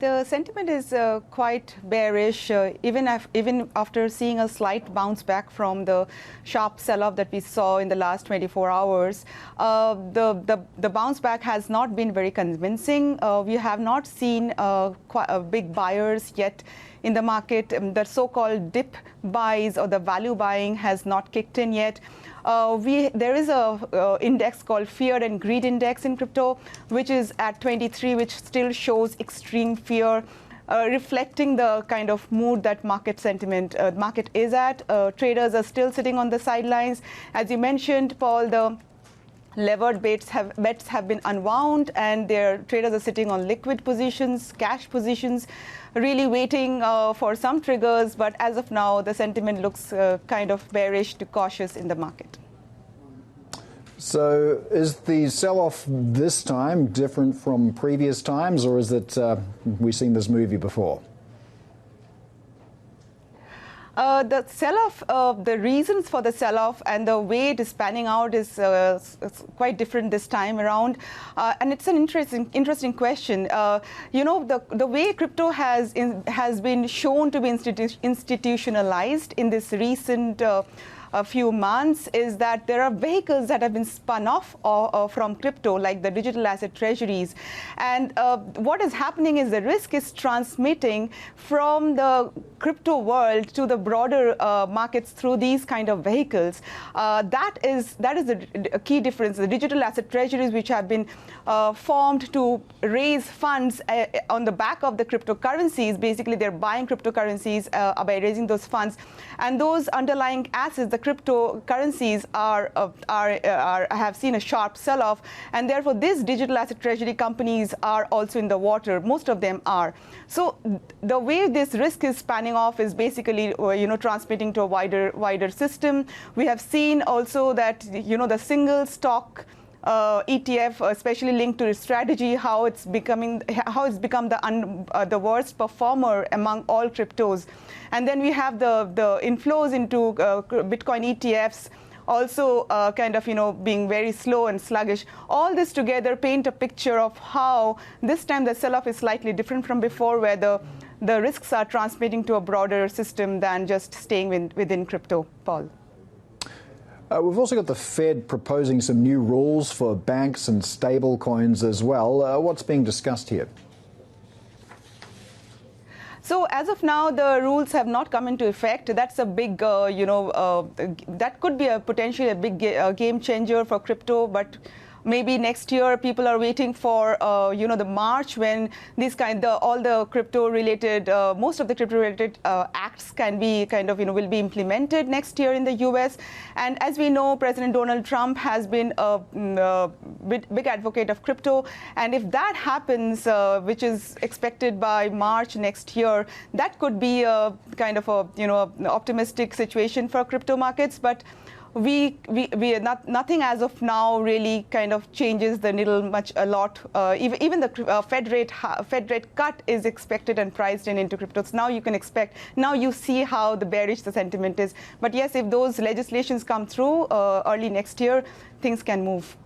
The sentiment is quite bearish, even after seeing a slight bounce back from the sharp sell-off that we saw in the last 24 hours. The bounce back has not been very convincing. We have not seen big buyers yet in the market. The so-called dip buys or the value buying has not kicked in yet. There is a index called Fear and Greed Index in crypto, which is at 23, which still shows extreme fear, reflecting the kind of mood that market is at. Traders are still sitting on the sidelines. As you mentioned, Paul, the levered bets have been unwound, and their traders are sitting on liquid positions, cash positions, really waiting for some triggers. But as of now, the sentiment looks kind of bearish to cautious in the market. So is the sell-off this time different from previous times, or is it we've seen this movie before? The sell-off, the reasons for the sell-off and the way it is panning out is quite different this time around. And it's an interesting question. You know, the way crypto has been shown to be institutionalized in this recent few months is that there are vehicles that have been spun off from crypto, like the digital asset treasuries. And what is happening is the risk is transmitting from the crypto world to the broader markets through these kind of vehicles. That is a key difference. The digital asset treasuries, which have been formed to raise funds on the back of the cryptocurrencies, basically they're buying cryptocurrencies by raising those funds. And those underlying assets, the cryptocurrencies have seen a sharp sell-off, and therefore these digital asset treasury companies are also in the water. Most of them are. So the way this risk is spanning off is basically transmitting to a wider system. We have seen also that the single stock ETF, especially linked to strategy, how it's become the worst performer among all cryptos. And then we have the inflows into Bitcoin ETFs also being very slow and sluggish. All this together paint a picture of how this time the sell-off is slightly different from before, where the risks are transmitting to a broader system than just staying within crypto, Paul. We've also got the Fed proposing some new rules for banks and stable coins as well. What's being discussed here? So as of now, the rules have not come into effect. That's a big, that could be potentially a big game changer for crypto. But maybe next year, people are waiting for, the March when all the crypto-related, most of the crypto-related acts can be will be implemented next year in the U.S. And as we know, President Donald Trump has been a big advocate of crypto. And if that happens, which is expected by March next year, that could be a optimistic situation for crypto markets. But we are nothing as of now really kind of changes the needle a lot. Even the Fed rate cut is expected and priced into cryptos. Now you see how bearish the sentiment is. But yes, if those legislations come through early next year, things can move.